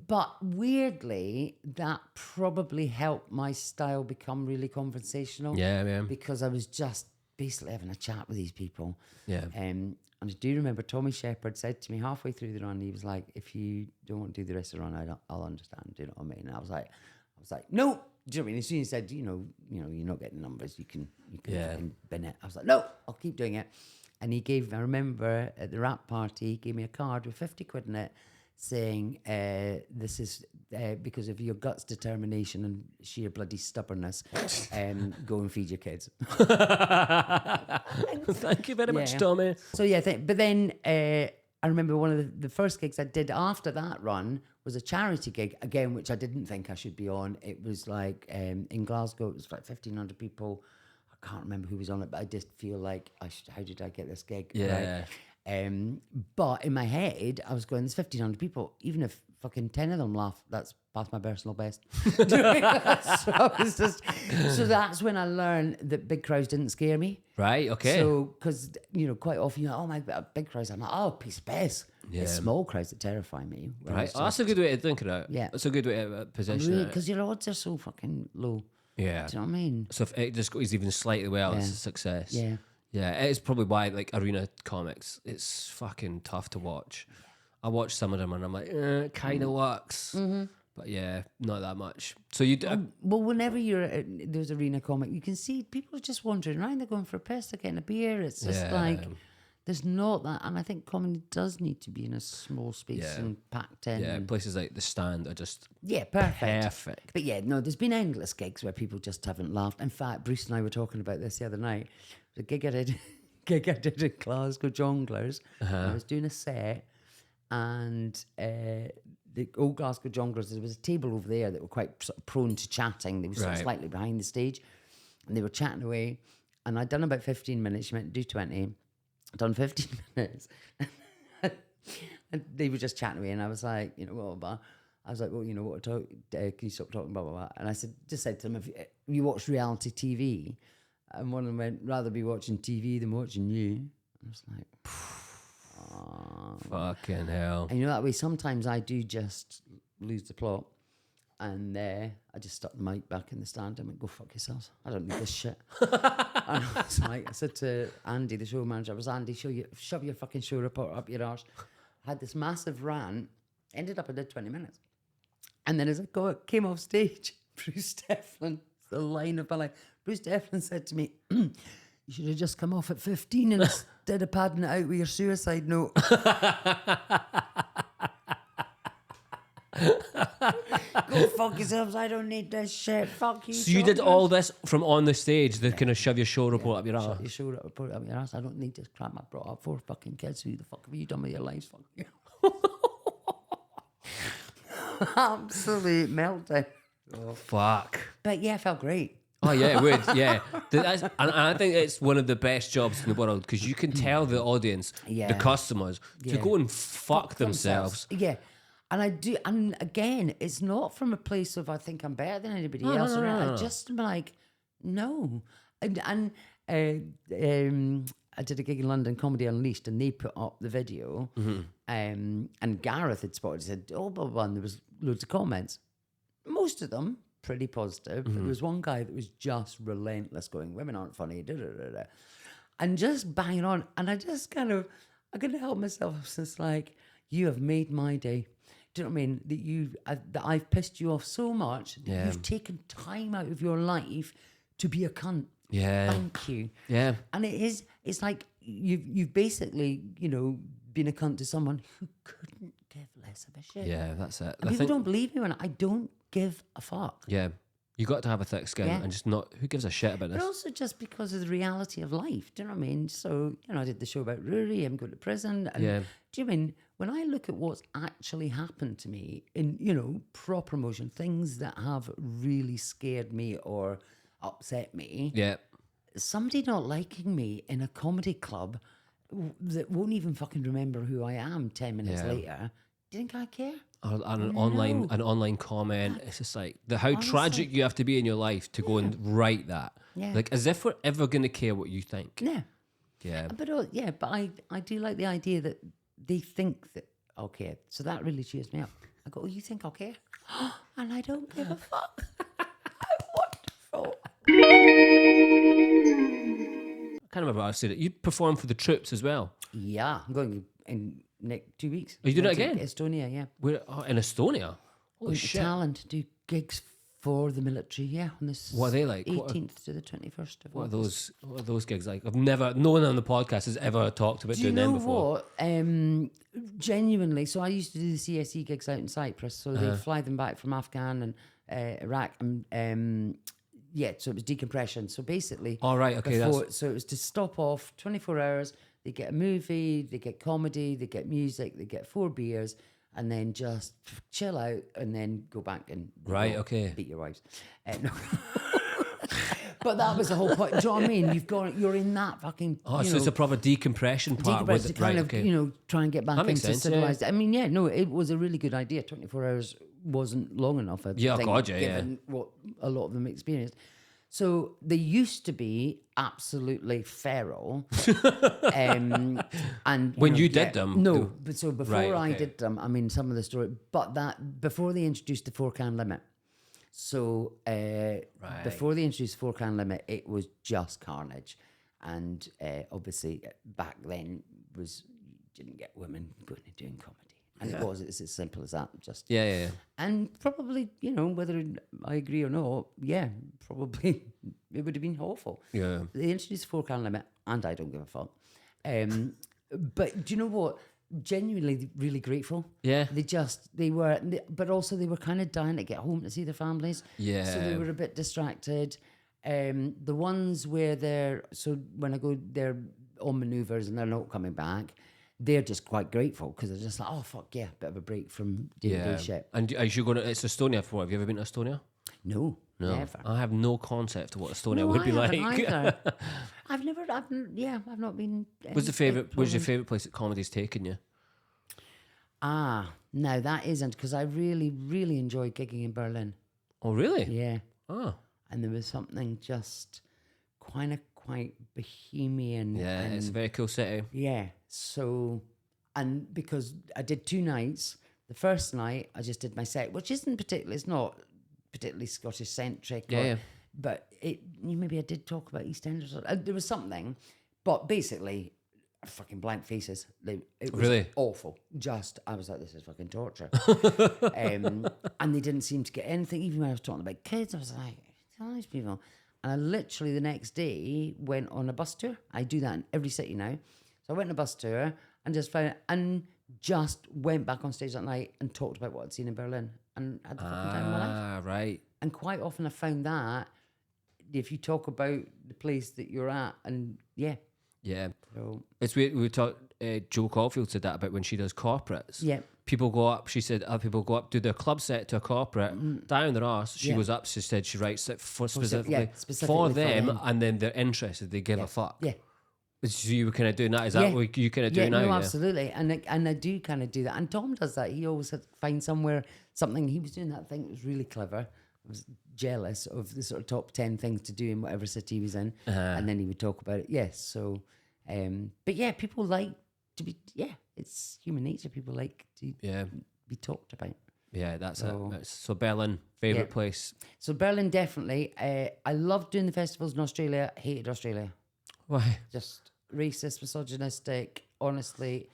but weirdly, that probably helped my style become really conversational. Yeah. Because I was just basically having a chat with these people. Yeah. And I do remember Tommy Shepherd said to me halfway through the run, he was like, "If you don't want to do the rest of the run, I'll understand." Do you know what I mean? And I was like, no. Do you know what I mean? As soon as he said, you're not getting numbers, you can bin it. I was like, no, I'll keep doing it. And I remember at the rap party, he gave me a card with 50 quid in it, saying, this is because of your guts, determination, and sheer bloody stubbornness. Go and feed your kids. Thank you very much, Tommy. So yeah, but then I remember one of the first gigs I did after that run was a charity gig, again, which I didn't think I should be on. It was like in Glasgow, it was like 1,500 people. I can't remember who was on it, but I just feel like, how did I get this gig? Yeah. Right? But in my head, I was going, there's 1,500 people. Even if fucking 10 of them laugh, that's past my personal best. Do you know what I mean? So that's when I learned that big crowds didn't scare me. Right, okay. So, because, quite often you're like, oh my God, big crowds. I'm like, oh, piece of piss. Yeah. It's small crowds that terrify me. Right. That's a good way to think of it. Yeah. That's a good way to position it. Because your odds are so fucking low. Yeah. Do you know what I mean? So if it just goes even slightly well, it's a success. Yeah. Yeah, it's probably why, like, arena comics, it's fucking tough to watch. I watch some of them and I'm like, it kind of works. Mm-hmm. But yeah, not that much. So you do... Well, whenever you're at those arena comic, you can see people just wandering around. They're going for a piss, they're getting a beer. It's just like, there's not that. And I think comedy does need to be in a small space and packed in. Yeah, places like the Stand are just... Yeah, perfect. Perfect. But yeah, no, there's been endless gigs where people just haven't laughed. In fact, Bruce and I were talking about this the other night. The gig I did at Glasgow Jongleurs. I was doing a set, and the old Glasgow Jongleurs, there was a table over there that were quite sort of prone to chatting. They were sort of slightly behind the stage, and they were chatting away. And I'd done about 15 minutes. She went, do 20. I'd done 15 minutes. And they were just chatting away, and I was like, blah, blah. I was like, well, what can you stop talking, blah, blah, blah. And I said to them, if you watch reality TV, and one of them went, rather be watching TV than watching you. I was like, fucking hell. And that way, sometimes I do just lose the plot. And I just stuck the mic back in the stand and went, go fuck yourselves. I don't need this shit. And I was like, I said to Andy, the show manager, Andy, shove your fucking show report up your arse. I had this massive rant. Ended up I did 20 minutes. And then as I came off stage, Bruce Stefflin, the line of my life, Bruce Stefflin said to me, you should have just come off at 15 instead of padding it out with your suicide note. Go fuck yourselves, I don't need this shit, fuck you. So you did all this from on the stage, the kind of shove your show report up your ass? Your show report up your ass, I don't need this crap. I brought up 4 fucking kids. Who the fuck have you done with your lives? Fuck you. Absolute meltdown. Oh, fuck. But yeah, it felt great. Oh yeah, it would. Yeah, and I think it's one of the best jobs in the world because you can tell the audience, the customers, to go and fuck themselves. Yeah, and I do. And again, it's not from a place of I think I'm better than anybody else. I just am like, no. And I did a gig in London, Comedy Unleashed, and they put up the video. And Gareth had spotted. He said, "Oh, blah, blah," and there was loads of comments. Most of them pretty positive. There was one guy that was just relentless, going, "Women aren't funny," da, da, da, da. And just banging on. And I just I couldn't help myself. Since like, you have made my day. Do you know what I mean? That I've pissed you off so much that you've taken time out of your life to be a cunt. Yeah. Thank you. Yeah. And it's like you've basically, been a cunt to someone who couldn't give less of a shit. Yeah, that's it. And people don't believe me when I don't give a fuck. Yeah. You got to have a thick skin and just not, who gives a shit about this? But also just because of the reality of life. Do you know what I mean? So, I did the show about Rory, him going to prison. And do you mean, when I look at what's actually happened to me in, proper emotion, things that have really scared me or upset me. Yeah. Somebody not liking me in a comedy club that won't even fucking remember who I am 10 minutes later. Do you think I care? Or an online comment. It's just like how tragic you have to be in your life to go and write that. Yeah. Like as if we're ever going to care what you think. Yeah. Yeah. But I do like the idea that they think that I'll care. So that really cheers me up. I go, oh, you think I'll care? And I don't give a fuck. How wonderful. I can't remember how I said it. You perform for the troops as well. Yeah, I'm going in next 2 weeks. Are you doing it again? Estonia, yeah. Where? Oh, in Estonia? Holy shit. Talent to do gigs For the military, yeah, on this What are they like? 18th to the 21st of August. What are those gigs like? No one on the podcast has ever talked about Do you doing them know before. what? Genuinely, so I used to do the CSE gigs out in Cyprus. So they'd fly them back from Afghan and Iraq, and so it was decompression. So basically, All right, okay, so it was to stop off 24 hours. They get a movie, they get comedy, they get music, they get 4 beers, and then just chill out, and then go back and beat your wives. No. But that was the whole point. Do you know what I mean? You're in that fucking. So it's a proper decompression part. To kind of, try and get back into civilized. Yeah. I mean, it was a really good idea. 24 hours wasn't long enough. I think, given what a lot of them experienced. So they used to be absolutely feral. And when you did them? No, but so before I did them, I mean, some of the story, but before they introduced the 4-can limit. So before they introduced the 4-can limit, it was just carnage. And obviously back then you didn't get women going and doing comedy. And it's as simple as that. Just And probably, whether I agree or not, probably it would have been awful. Yeah. They introduced the 4-can limit, and I don't give a fuck. But do you know what? Genuinely really grateful. Yeah. But also they were kind of dying to get home to see their families. Yeah. So they were a bit distracted. The ones where when I go, they're on manoeuvres and they're not coming back. They're just quite grateful because they're just like, oh, fuck yeah, bit of a break from day-to-day shit. And are you going to, it's Estonia for what? Have you ever been to Estonia? No, never. I have no concept of what Estonia would be like. Either. I've not been. What's your favourite place that comedy's taken you? No, that isn't, because I really, really enjoyed gigging in Berlin. Oh, really? Yeah. Oh. And there was something just quite bohemian. Yeah, it's a very cool city. Yeah. So, and because I did 2 nights, the first night I just did my set, which it's not particularly Scottish centric. But maybe I did talk about EastEnders. There was something, but basically, fucking blank faces. It was really awful. I was like, this is fucking torture. And they didn't seem to get anything. Even when I was talking about kids, I was like, tell these people. And I literally the next day went on a bus tour. I do that in every city now. So I went on a bus tour and just went back on stage that night and talked about what I'd seen in Berlin and had the fucking time of my life. Right. And quite often I found that if you talk about the place that you're at, and yeah. So It's weird. We talked. Jo Caulfield said that about when she does corporates. Yeah. People go up. She said, people go up, do their club set to a corporate, down their arse. She goes up. She said she writes it specifically for them, and then they're interested. They give a fuck. Yeah. So you were kind of doing that. Is that what you kind of do now? No, absolutely. And I do kind of do that. And Tom does that. He always had to find something. He was doing that thing that was really clever. I was jealous of the sort of top 10 things to do in whatever city he was in. And then he would talk about it. Yes. So, but yeah, people like to be, it's human nature. People like to be talked about. Yeah, that's it. So Berlin, favourite place? So Berlin, definitely. I loved doing the festivals in Australia. Hated Australia. Why? Just racist, misogynistic, honestly,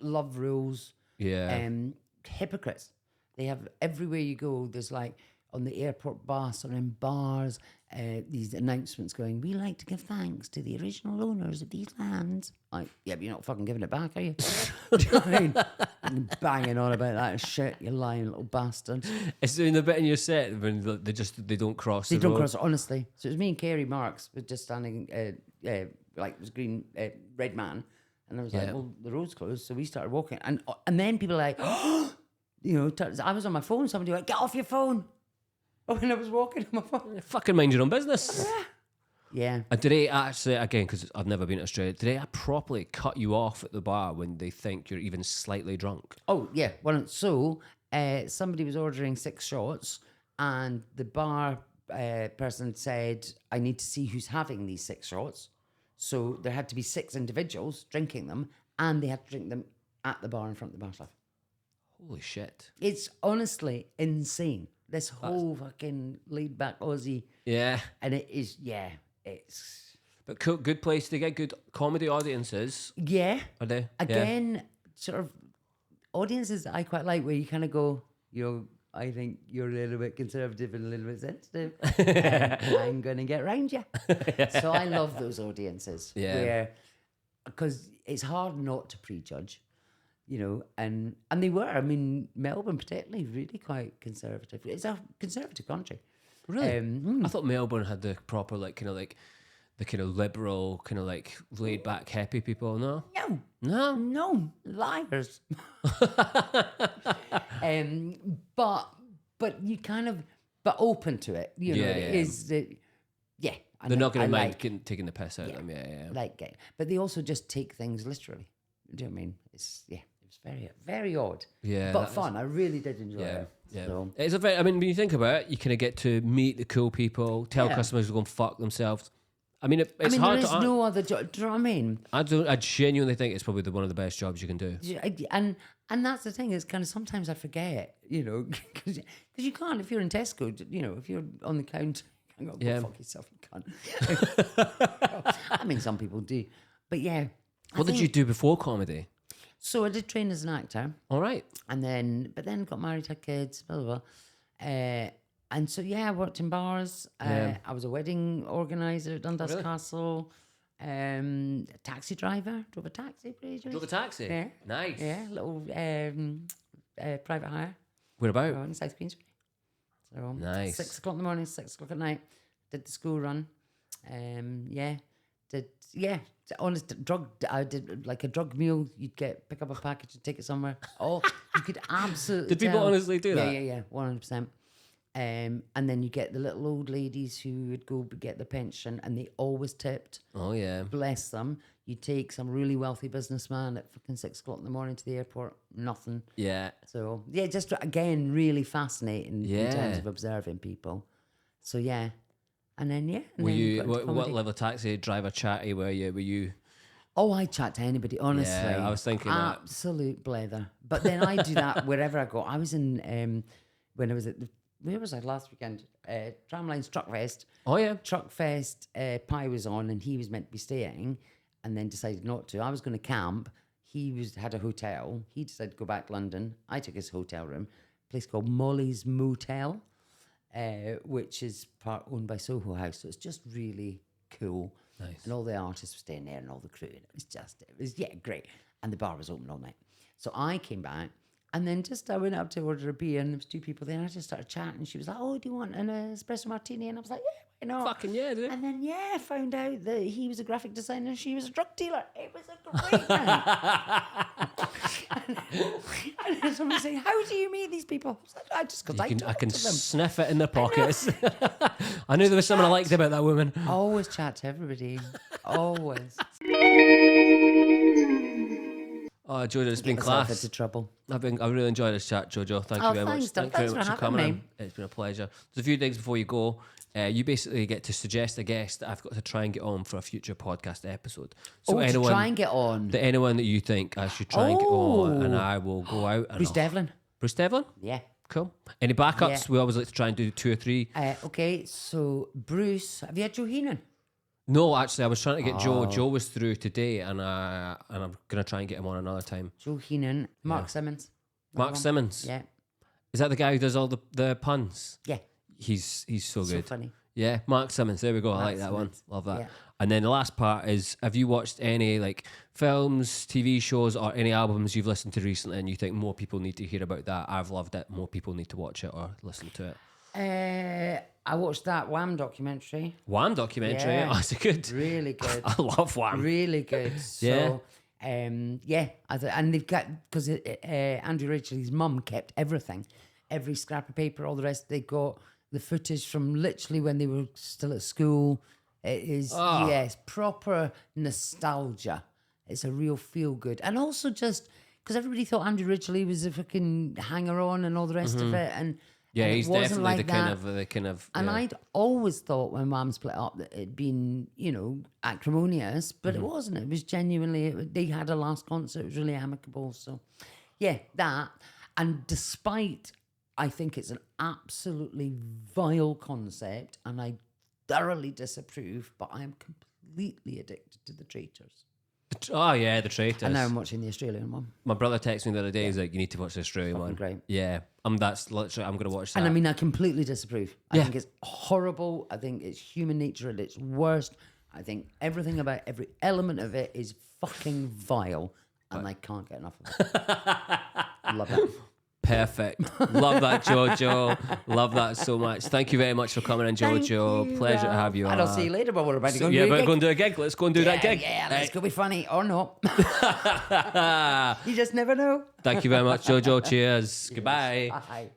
love rules. Yeah. Hypocrites. They have, everywhere you go, there's like on the airport bus or in bars, these announcements going, we like to give thanks to the original owners of these lands. Like, yeah, but you're not fucking giving it back, are you? Do you know what I mean? Banging on about that shit, you lying little bastard. It's doing the bit in your set when they don't cross the road. They don't cross, honestly. So it was me and Kerry Marks were just standing, like it was green, red man. And I was like, well, the road's closed. So we started walking. And then people are like, oh, I was on my phone. Somebody went, get off your phone. When I was walking on my phone. Fucking mind your own business. Yeah. And did they actually, again, because I've never been to Australia, did they properly cut you off at the bar when they think you're even slightly drunk? Oh, yeah. Well, so somebody was ordering 6 shots and the bar person said, I need to see who's having these 6 shots. So there had to be 6 individuals drinking them, and they had to drink them at the bar in front of the bar staff. Holy shit. It's honestly insane. This whole fucking laid back Aussie. Yeah. And it is, it's... But cool, good place to get good comedy audiences. Yeah. Are they? Again, sort of audiences that I quite like, where you kind of go, I think you're a little bit conservative and a little bit sensitive. And I'm going to get round you. So I love those audiences. Yeah. Because it's hard not to prejudge, and they were. I mean, Melbourne particularly, really quite conservative. It's a conservative country. Really? I thought Melbourne had the proper, the kind of liberal, kind of laid back, happy people. No? No, liars. But you kind of, but open to it. It is that, yeah. They're not going to mind taking the piss out of them. Yeah. But they also just take things literally. Do you know what I mean? It's very, very odd. Yeah. But fun. I really did enjoy it. Yeah. So. It's when you think about it, you kind of get to meet the cool people, tell customers to go and fuck themselves. I mean, it's hard there is no other job. Do you know what I mean? I genuinely think it's probably one of the best jobs you can do. And that's the thing, is kind of sometimes I forget, because you can't, if you're in Tesco, if you're on the counter, you can't go fuck yourself, you can't. I mean, some people do. But yeah. What did you do before comedy? So I did train as an actor. All right. But then got married, had kids, blah, blah, blah. And so, I worked in bars. I was a wedding organizer at Dundas Castle. A taxi driver. Drove a taxi for ages. Drove a taxi? Yeah. Nice. Yeah, little private hire. Where about? In South Queensbury. So, nice. 6 o'clock in the morning, 6 o'clock at night. Did the school run. Honest I did like a drug meal. You'd pick up a package and take it somewhere. Oh, you could absolutely. Did people honestly do that? Yeah, 100%. And then you get the little old ladies who would go get the pension, and they always tipped. Oh yeah, bless them. You take some really wealthy businessman at fucking 6 o'clock in the morning to the airport, nothing. Yeah. So just again, really fascinating in terms of observing people. So yeah. And then, were you what level of taxi driver chatty were you? Were you? Oh, I chat to anybody, honestly. Yeah, I was thinking absolute blether. But then I do that wherever I go. I was in when I was where was I last weekend? Tramlines Truck Fest. Oh yeah, Truck Fest. Pi was on, and he was meant to be staying, and then decided not to. I was going to camp. He had a hotel. He decided to go back to London. I took his hotel room, a place called Molly's Motel. Which is part owned by Soho House, so it's just really cool. Nice. And all the artists were staying there, and all the crew. And it was great. And the bar was open all night. So I came back, and then I went up to order a beer, and there was 2 people there, and I just started chatting. She was like, "Oh, do you want an espresso martini?" And I was like, "Yeah, why not?" Fucking yeah, dude. And then I found out that he was a graphic designer, and she was a drug dealer. It was a great night. and then somebody saying, "How do you meet these people?" I was like, "Just because I can to them." sniff it in their pockets. I knew there was something I liked about that woman. Always chat to everybody. Always. Oh, Jojo, it's been class. Into trouble. I really enjoyed this chat, Jojo. Thank you very much. Thanks very much for coming in. It's been a pleasure. There's a few things before you go. You basically get to suggest a guest that I've got to try and get on for a future podcast episode. So to try and get on. Anyone that you think I should try and get on, and I will go out. And Bruce Devlin. Bruce Devlin? Yeah. Cool. Any backups? Yeah. We always like to try and do 2 or 3. Okay, so Bruce, have you had Joe Heenan? No, actually, I was trying to get Joe. Joe was through today, and I'm going to try and get him on another time. Joe Heenan. Mark Simmons. Mark Simmons? Yeah. Is that the guy who does all the puns? Yeah. He's so good. So funny. Yeah, Mark Simmons. There we go. I like that one. Love that. Yeah. And then the last part is, have you watched any films, TV shows, or any albums you've listened to recently and you think more people need to hear about that? I've loved it. More people need to watch it or listen to it. I watched that Wham documentary. Wham documentary? Yeah. Oh, is it good? Really good. I love Wham. Really good. So, and they've got, because Andrew Ridgeley's mum kept everything, every scrap of paper, all the rest. They got the footage from literally when they were still at school. It is, yes, proper nostalgia. It's a real feel good. And also just, because everybody thought Andrew Ridgeley was a fucking hanger-on and all the rest of it. And he's definitely like the kind of. And I'd always thought when Mum split up that it'd been, acrimonious, but it wasn't. It was genuinely, they had a last concert. It was really amicable. So, yeah, that. And despite, I think it's an absolutely vile concept, and I thoroughly disapprove, but I am completely addicted to the Traitors. Oh yeah, The Traitors. And now I'm watching the Australian one. My brother texted me the other day. He's like, "You need to watch the Australian one." Great. Yeah, that's literally. I'm gonna watch that. And I mean, I completely disapprove. I Yeah. think it's horrible. I think it's human nature at its worst. I think everything about every element of it is fucking vile, and I can't get enough of it. Love it. Perfect. Love that, Jojo. Love that so much. Thank you very much for coming in, Thank Jojo. you, Pleasure to have you on. And I'll see you later, but we're about to go and Yeah, do a we're gig. going to do a gig. Let's go and do that gig. Yeah, let's go be funny or not. You just never know. Thank you very much, Jojo. Cheers. Goodbye. Bye.